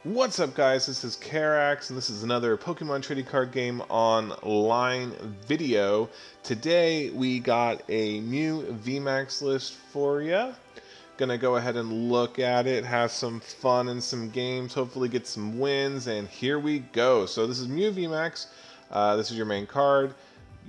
What's up, guys? This is Karax, and this is another Pokemon trading card game online video. Today we got a Mew VMAX list for you. Gonna go ahead and look at it, have some fun and some games, hopefully get some wins, and here we go. So this is Mew VMAX. This is your main card.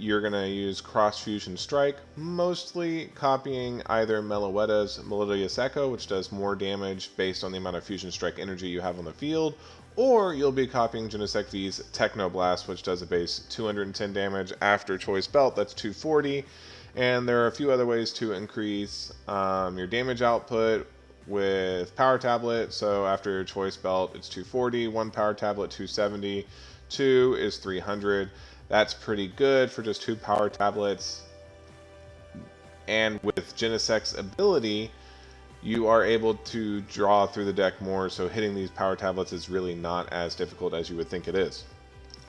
You're going to use Cross Fusion Strike, mostly copying either Meloetta's Melodious Echo, which does more damage based on the amount of Fusion Strike energy you have on the field, or you'll be copying Genesect V's Techno Blast, which does a base 210 damage after Choice Belt, that's 240, and there are a few other ways to increase your damage output with Power Tablet. So after your Choice Belt, it's 240, one Power Tablet, 270, two is 300. That's pretty good for just two Power Tablets. And with Genesect's ability, you are able to draw through the deck more, so hitting these Power Tablets is really not as difficult as you would think it is.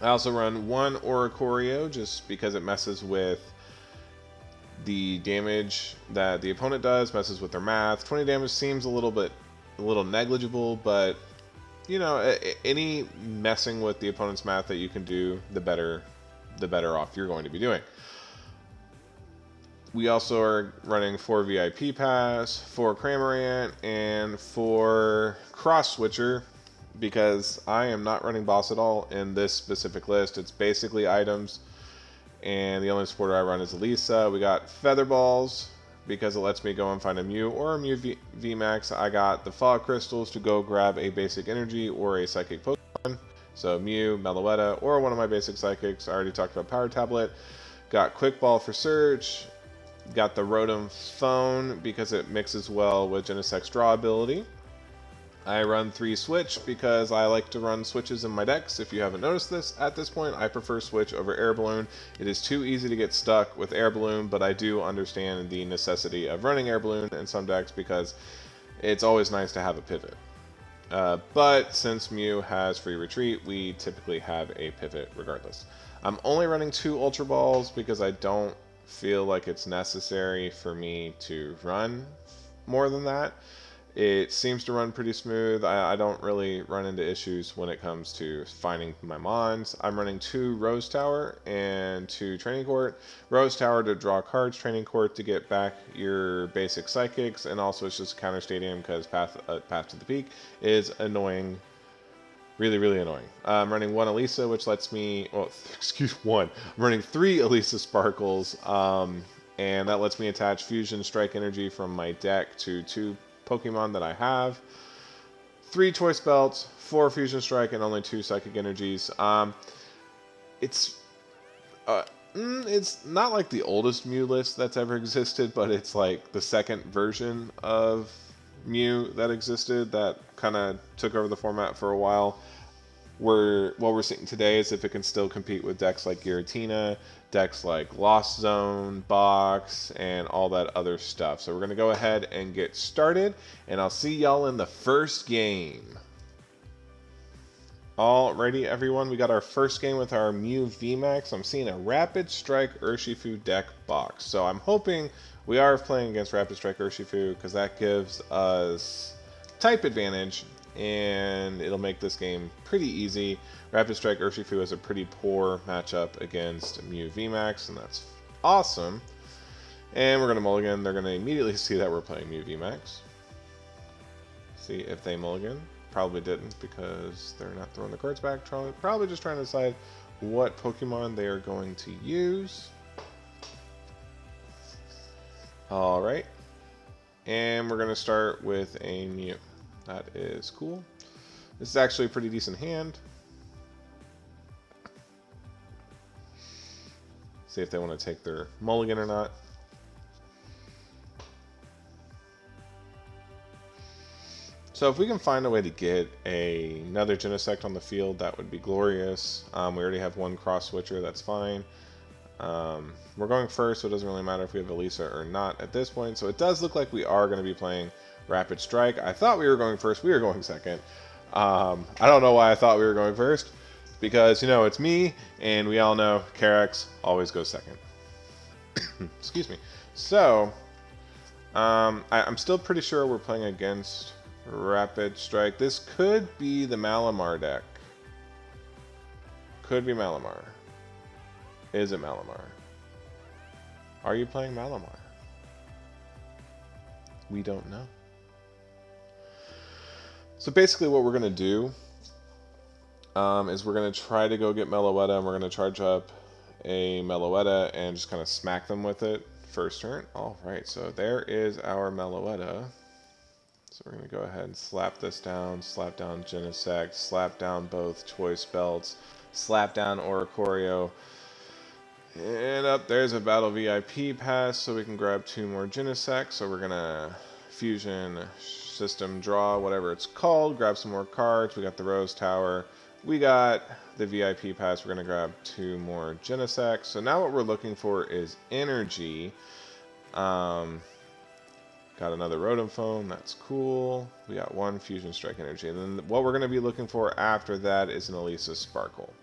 I also run one Oricorio just because it messes with the damage that the opponent does, messes with their math. 20 damage seems a little negligible, but you know, any messing with the opponent's math that you can do, the better off you're going to be doing. We also are running 4 VIP Pass, 4 Cramorant, and 4 Cross Switcher, because I am not running boss at all in this specific list. It's basically items, and the only supporter I run is Elisa. We got Feather Balls, because it lets me go and find a Mew or a Mew VMAX. I got the Fog Crystals to go grab a basic energy or a psychic Pokemon. So Mew, Meloetta, or one of my basic psychics. I already talked about Power Tablet. Got Quick Ball for search. Got the Rotom Phone because it mixes well with Genesect's draw ability. I run 3 Switch because I like to run switches in my decks. If you haven't noticed this, at this point I prefer Switch over Air Balloon. It is too easy to get stuck with Air Balloon, but I do understand the necessity of running Air Balloon in some decks because it's always nice to have a pivot. But since Mew has free retreat, we typically have a pivot regardless. I'm only running 2 Ultra Balls because I don't feel like it's necessary for me to run more than that. It seems to run pretty smooth. I don't really run into issues when it comes to finding my Mons. I'm running 2 Rose Tower and 2 Training Court. Rose Tower to draw cards, Training Court to get back your basic Psychics, and also it's just a counter stadium because Path to the Peak is annoying. Really annoying. I'm running 1 Elisa, which lets me, well, I'm running 3 Elisa Sparkles, and that lets me attach Fusion Strike energy from my deck to 2 Pokemon that I have. 3 Choice Belts, 4 Fusion Strike, and only 2 Psychic Energies. It's not like the oldest Mew list that's ever existed, but it's like the second version of Mew that existed that kind of took over the format for a while. What we're seeing today is if it can still compete with decks like Giratina, decks like Lost Zone, Box, and all that other stuff. So we're going to go ahead and get started, and I'll see y'all in the first game. Alrighty, everyone, we got our first game with our Mew VMAX. I'm seeing a Rapid Strike Urshifu deck box. So I'm hoping we are playing against Rapid Strike Urshifu because that gives us type advantage, and it'll make this game pretty easy. Rapid Strike Urshifu has a pretty poor matchup against Mew VMAX, and that's awesome. And we're going to mulligan. They're going to immediately see that we're playing Mew VMAX. See if they mulligan. Probably didn't because they're not throwing the cards back. Probably just trying to decide what Pokemon they are going to use. Alright. And we're going to start with a Mew. That is cool. This is actually a pretty decent hand. See if they want to take their mulligan or not. So if we can find a way to get another Genesect on the field, that would be glorious. We already have 1 Cross Switcher, that's fine. We're going first, so it doesn't really matter if we have Elisa or not at this point. So it does look like we are going to be playing Rapid Strike. I thought we were going first. We were going second. I don't know why I thought we were going first. Because, you know, it's me, and we all know Karax always goes second. Excuse me. So, I'm still pretty sure we're playing against Rapid Strike. This could be the Malamar deck. Could be Malamar. Is it Malamar? Are you playing Malamar? We don't know. So basically what we're going to do is we're going to try to go get Meloetta, and we're going to charge up a Meloetta and just kind of smack them with it first turn. Alright, so there is our Meloetta. So we're going to go ahead and slap this down, slap down Genesect, slap down both Choice Belts, slap down Oricorio. And up there's a Battle VIP pass, so we can grab 2 more Genesect. So we're going to Fusion System Draw, whatever it's called, grab some more cards. We got the Rose Tower. We got the VIP pass. We're going to grab 2 more Genesect. So now what we're looking for is energy. Got another Rotom Foam, that's cool. We got 1 Fusion Strike Energy. And then what we're going to be looking for after that is an Elisa Sparkle.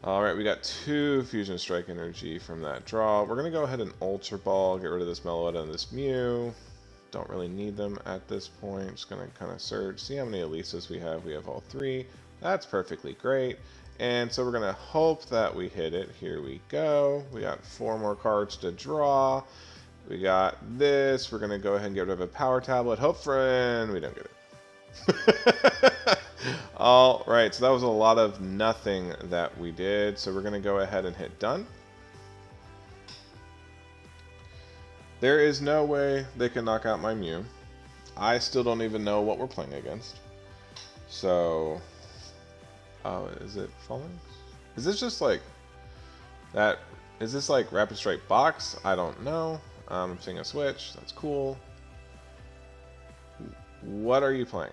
Alright, we got 2 Fusion Strike Energy from that draw. We're going to go ahead and Ultra Ball, get rid of this Meloetta and this Mew. Don't really need them at this point. Just going to kind of search, see how many Elisas we have. We have all 3. That's perfectly great. And so we're going to hope that we hit it. Here we go. We got 4 more cards to draw. We got this. We're going to go ahead and get rid of a Power Tablet. Hope friend. We don't get it. Alright, so that was a lot of nothing that we did. So we're going to go ahead and hit done. There is no way they can knock out my Mew. I still don't even know what we're playing against. So, oh, is it Falling? Is this just like that? Is this like Rapid Strike Box? I don't know. I'm seeing a switch. That's cool. What are you playing?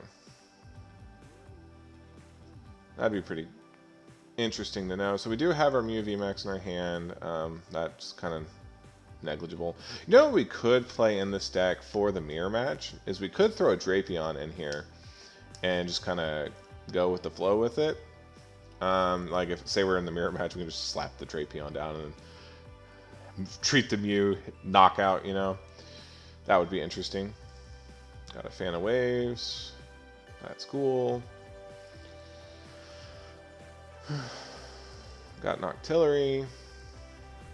That'd be pretty interesting to know. So we do have our Mew VMAX in our hand. That's kind of negligible. You know what we could play in this deck for the mirror match is we could throw a Drapion in here and just kind of go with the flow with it. Like if say we're in the mirror match, we can just slap the Drapion down and treat the Mew knockout, you know. That would be interesting. Got a Fan of Waves. That's cool. Got Noctillery.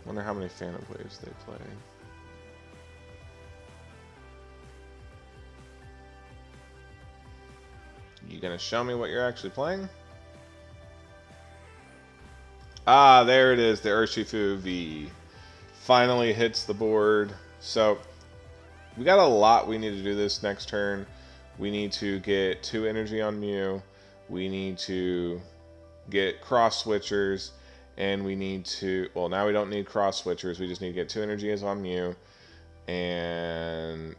Wonder how many Fan of Waves they play. You gonna show me what you're actually playing? Ah, there it is. The Urshifu V finally hits the board. So we got a lot we need to do this next turn. We need to get 2 energy on Mew. We need to get cross switchers. And we need to, well, now we don't need cross switchers. We just need to get 2 energies on Mew. And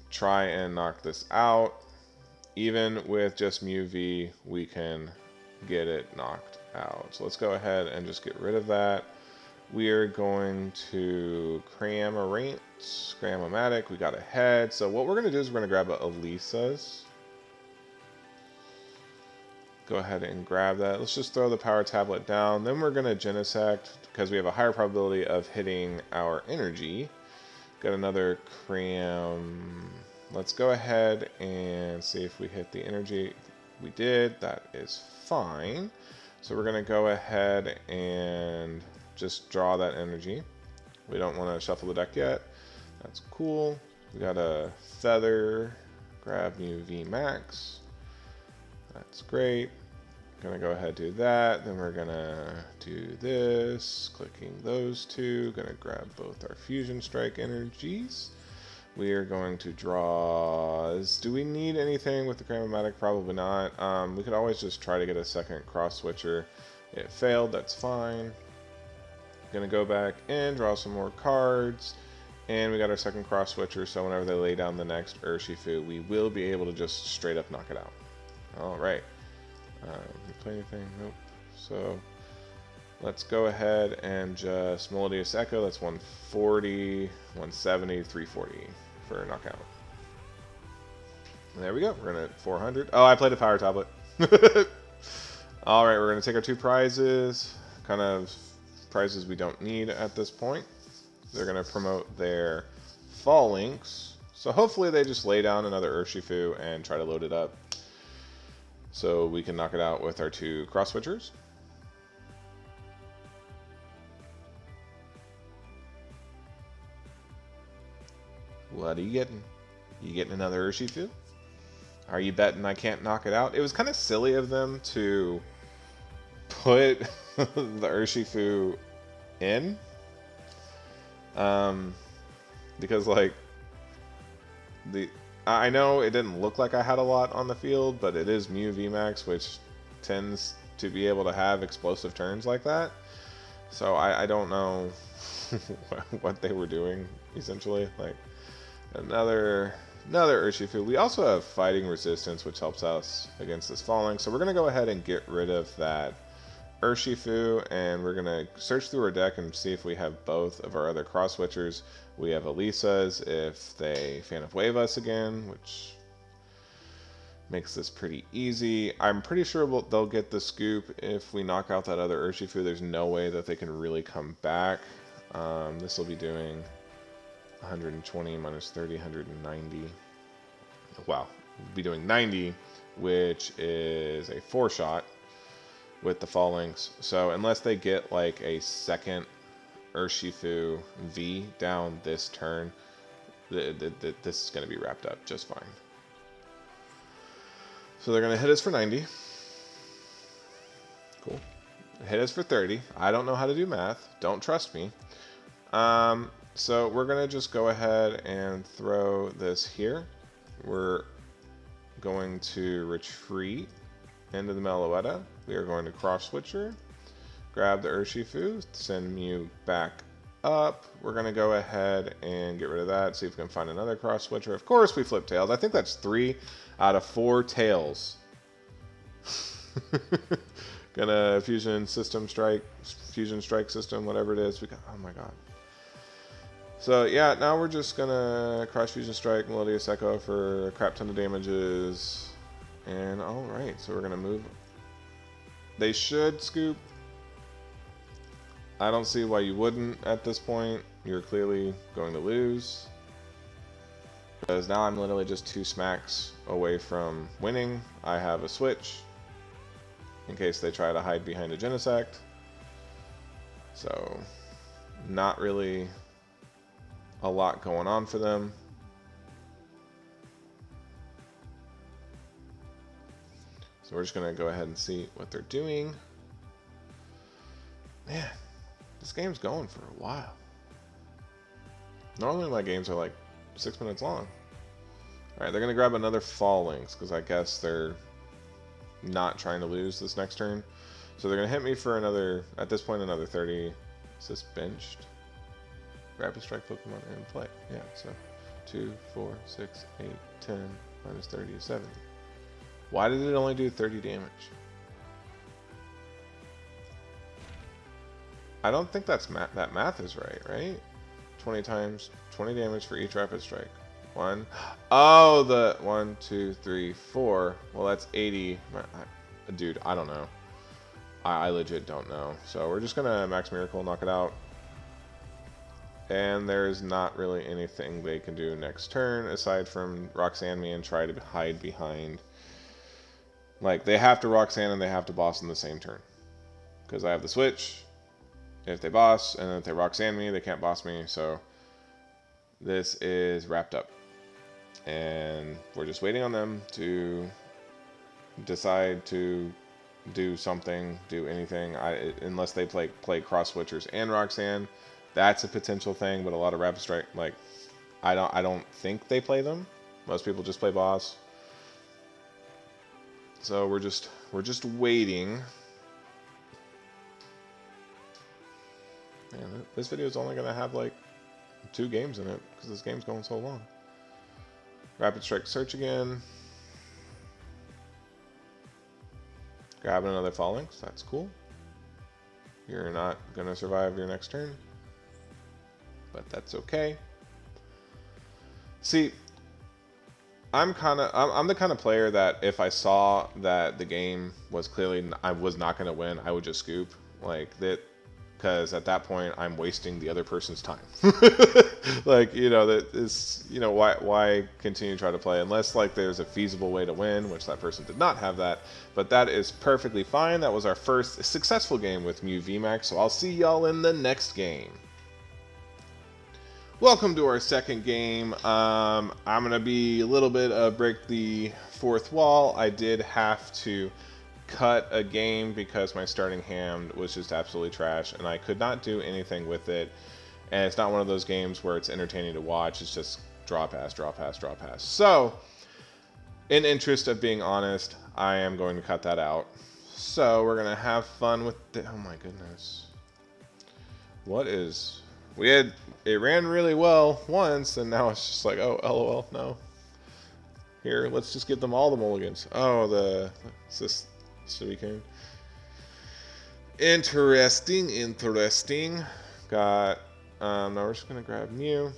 try and knock this out. Even with just Mew V, we can get it knocked out. So let's go ahead and just get rid of that. We are going to Cram-O-Matic. We got a head. So what we're going to do is we're going to grab a Elisa's. Go ahead and grab that. Let's just throw the Power Tablet down. Then we're going to Genesect because we have a higher probability of hitting our energy. Got another Cram. Let's go ahead and see if we hit the energy. We did. That is fine. So we're going to go ahead and just draw that energy. We don't want to shuffle the deck yet. That's cool. We got a Feather. Grab Mew VMAX. That's great. Gonna go ahead and do that. Then we're gonna do this. Clicking those 2. Gonna grab both our Fusion Strike energies. We are going to draw. Do we need anything with the Cram-O-Matic? Probably not. We could always just try to get a second cross switcher. It failed. That's fine. Gonna go back and draw some more cards. And we got our second cross switcher, so whenever they lay down the next Urshifu, we will be able to just straight up knock it out. Alright. You play anything? Nope. So let's go ahead and just Melodious Echo. That's 140, 170, 340 for a knockout. And there we go. We're going to 400. Oh, I played a Power Tablet. Alright, we're going to take our 2 prizes. Kind of prizes we don't need at this point. They're going to promote their Fall Links. So hopefully they just lay down another Urshifu and try to load it up so we can knock it out with our 2 cross switchers. What are you getting? You getting another Urshifu? Are you betting I can't knock it out? It was kind of silly of them to put the Urshifu in. Because like I know it didn't look like I had a lot on the field, but it is Mew VMAX, which tends to be able to have explosive turns like that. So I don't know what they were doing, essentially. Like, another Urshifu. We also have fighting resistance, which helps us against this falling. So we're going to go ahead and get rid of that Urshifu, and we're going to search through our deck and see if we have both of our other cross switchers. We have Elisa's if they Fan of Wave us again, which makes this pretty easy. I'm pretty sure they'll get the scoop if we knock out that other Urshifu. There's no way that they can really come back. This will be doing 120 minus 30, 190. Wow, we'll be doing 90, which is a 4-shot with the Fallings. So unless they get like a second Urshifu V down this turn, this is going to be wrapped up just fine. So they're going to hit us for 90. Cool. Hit us for 30. I don't know how to do math. Don't trust me. So we're going to just go ahead and throw this here. We're going to retreat into the Meloetta. We are going to cross switcher, grab the Urshifu, send Mew back up. We're going to go ahead and get rid of that, see if we can find another cross switcher. Of course we flip tails. I think that's 3 out of 4 tails. Gonna fusion strike system, whatever it is. Oh my god. So yeah, now we're just gonna cross fusion strike Melodious Echo for a crap ton of damages. And alright, so we're gonna move. They should scoop. I don't see why you wouldn't at this point. You're clearly going to lose. Because now I'm literally just 2 smacks away from winning. I have a switch in case they try to hide behind a Genesect. So, not really a lot going on for them. So we're just going to go ahead and see what they're doing. Man, this game's going for a while. Normally my games are like 6 minutes long. Alright, they're going to grab another Fallings, because I guess they're not trying to lose this next turn. So they're going to hit me for another, at this point, another 30. Is this benched? Rapid Strike Pokemon in play. Yeah, so 2, 4, 6, 8, 10, minus 30 is 70. Why did it only do 30 damage? I don't think that math is right? 20 times 20 damage for each Rapid Strike. 1. Oh, the 1, 2, 3, 4. Well, that's 80. Dude, I don't know. I legit don't know. So we're just gonna Max Miracle, knock it out. And there's not really anything they can do next turn aside from Roxanne me and try to hide behind. Like, they have to Roxanne and they have to boss in the same turn. Because I have the switch. If they boss, and if they Roxanne me, they can't boss me. So this is wrapped up. And we're just waiting on them to decide to do something, do anything. Unless they play cross switchers and Roxanne. That's a potential thing, but a lot of Rapid Strike, like, I don't think they play them. Most people just play boss. So we're just waiting. Man, this video is only gonna have like 2 games in it because this game's going so long. Rapid Strike search again. Grabbing another Fallings, that's cool. You're not gonna survive your next turn, but that's okay. See, I'm the kind of player that if I saw that the game was clearly I was not going to win, I would just scoop. Like that, because at that point I'm wasting the other person's time. Like, that is, why continue to try to play unless like there's a feasible way to win, which that person did not have that. But that is perfectly fine. That was our first successful game with Mew VMAX, so I'll see y'all in the next game. Welcome to our second game. I'm going to be a little bit break the fourth wall. I did have to cut a game because my starting hand was just absolutely trash and I could not do anything with it. And it's not one of those games where it's entertaining to watch. It's just draw pass, draw pass, draw pass. So, in interest of being honest, I am going to cut that out. So, we're going to have fun with oh my goodness. It ran really well once, and now it's just like, oh, LOL, no. Here, let's just give them all the mulligans. Oh, it's this Suicune. Interesting. Got, now we're just gonna grab Mew.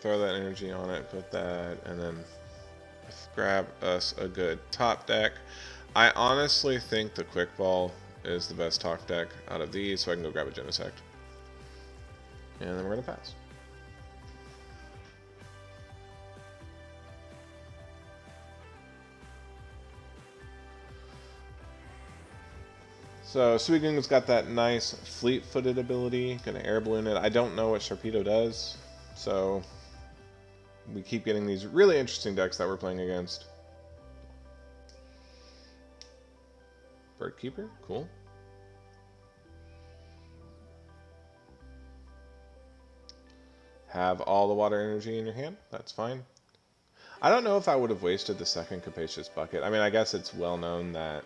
Throw that energy on it, put that, and then grab us a good top deck. I honestly think the Quick Ball is the best top deck out of these, so I can go grab a Genesect. And then we're going to pass. So Suicune's got that nice fleet-footed ability, going to air balloon it. I don't know what Sharpedo does, so we keep getting these really interesting decks that we're playing against. Birdkeeper, cool. Have all the water energy in your hand, that's fine. I don't know if I would have wasted the second Capacious Bucket. I mean, I guess it's well known that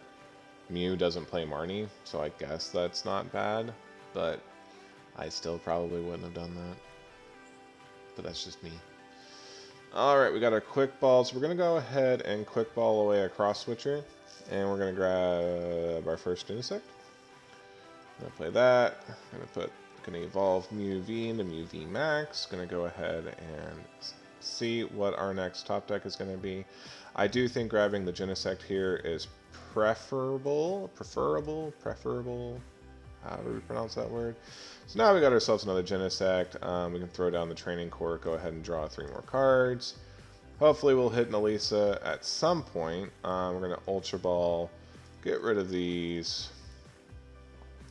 Mew doesn't play Marnie, so I guess that's not bad, but I still probably wouldn't have done that. But that's just me. Alright, we got our Quick Balls. So we're going to go ahead and Quick Ball away a Cross Switcher, and we're going to grab our first Genesect. I'm going to play that. Going to evolve Mew V into Mew VMAX. Going to go ahead and see what our next top deck is going to be. I do think grabbing the Genesect here is preferable, however we pronounce that word. So now we got ourselves another Genesect. We can throw down the Training Court, go ahead and draw 3 more cards. Hopefully we'll hit an Elisa at some point. We're going to Ultra Ball, get rid of these.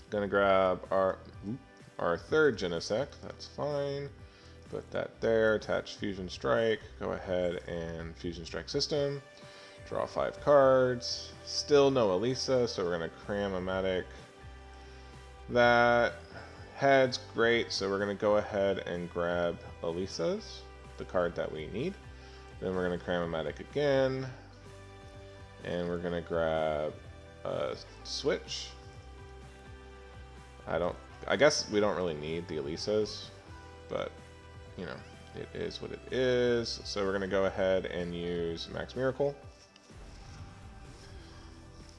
Going to grab our third Genesect, that's fine. Put that there, attach Fusion Strike, go ahead and Fusion Strike System. Draw 5 cards. Still no Elisa, so we're going to Cram-O-Matic that. Head's great, so we're going to go ahead and grab Elisa's, the card that we need. Then we're going to Cram-O-Matic again. And we're going to grab a Switch. I guess we don't really need the Elisas, but, you know, it is what it is. So we're going to go ahead and use Max Miracle.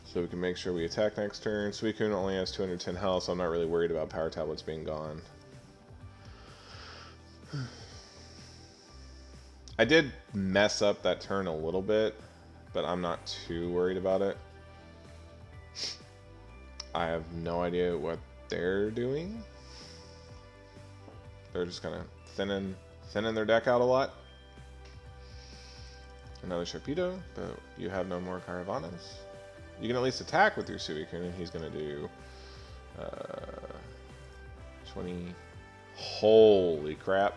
So we can make sure we attack next turn. Suicune only has 210 health, so I'm not really worried about Power Tablets being gone. I did mess up that turn a little bit, but I'm not too worried about it. I have no idea what they're doing. They're just kind of thinning their deck out a lot. Another Sharpedo, but you have no more Caravanas. You can at least attack with your Suicune, and he's going to do 20. Holy crap.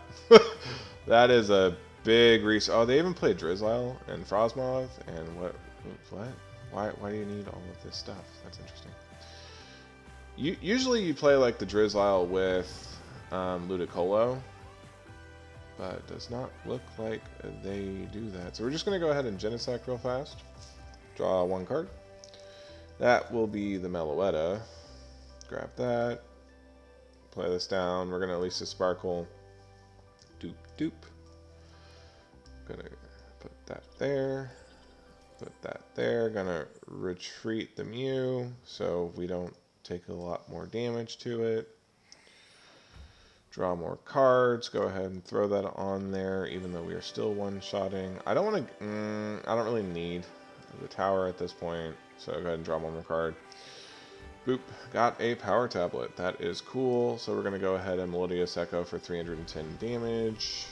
That is a big reach. Oh, they even played Drizzile and Frostmoth, and what? Why do you need all of this stuff? That's interesting. Usually you play like the Drizzile with Ludicolo, but it does not look like they do that. So we're just going to go ahead and Genesect real fast. Draw 1 card. That will be the Meloetta. Grab that. Play this down. We're going to release a Sparkle. Doop, doop. Gonna put that there. Put that there. Gonna retreat the Mew so we don't take a lot more damage to it. Draw more cards. Go ahead and throw that on there, even though we are still one-shotting. I don't want to. I don't really need the tower at this point. So go ahead and draw one more card. Boop. Got a power tablet. That is cool. So we're going to go ahead and Melodious Echo for 310 damage.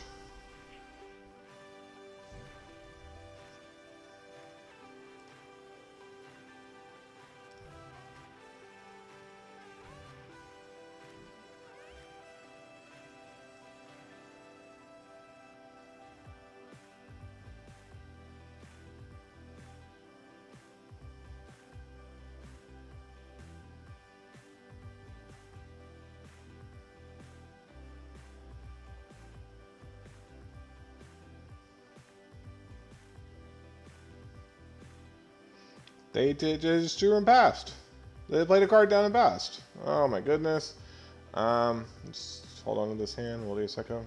They just drew and passed. They played a card down and passed. Oh my goodness. Just hold on to this hand. Melodious Echo.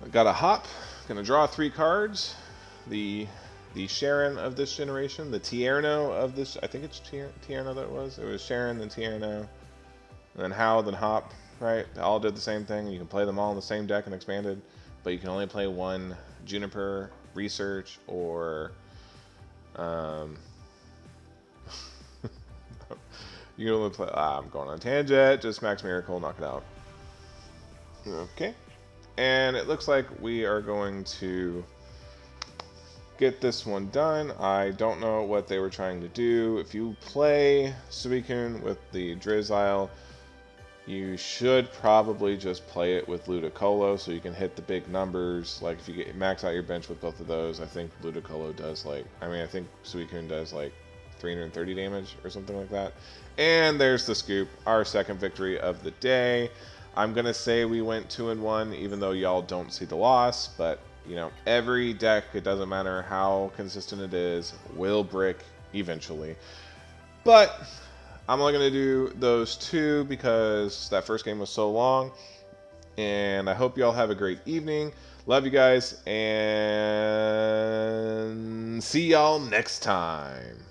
I got a hop. Gonna draw 3 cards. The Sharon of this generation, the Tierno of this. I think it's Tierno that it was. It was Sharon, then Tierno, and then How, then Hop. Right? They all did the same thing. You can play them all in the same deck and expanded, but you can only play one Juniper, Research, or you can only play. I'm going on a tangent. Just Max Miracle, knock it out. Okay. And it looks like we are going to get this one done. I don't know what they were trying to do. If you play Suicune with the Drizzile, you should probably just play it with Ludicolo so you can hit the big numbers. Like if you max out your bench with both of those, I think Ludicolo does like, I think Suicune does like 330 damage or something like that. And there's the scoop, our second victory of the day. I'm going to say we went 2-1, even though y'all don't see the loss, but, you know, every deck, it doesn't matter how consistent it is, will brick eventually. But I'm only going to do those 2 because that first game was so long, and I hope y'all have a great evening. Love you guys, and see y'all next time.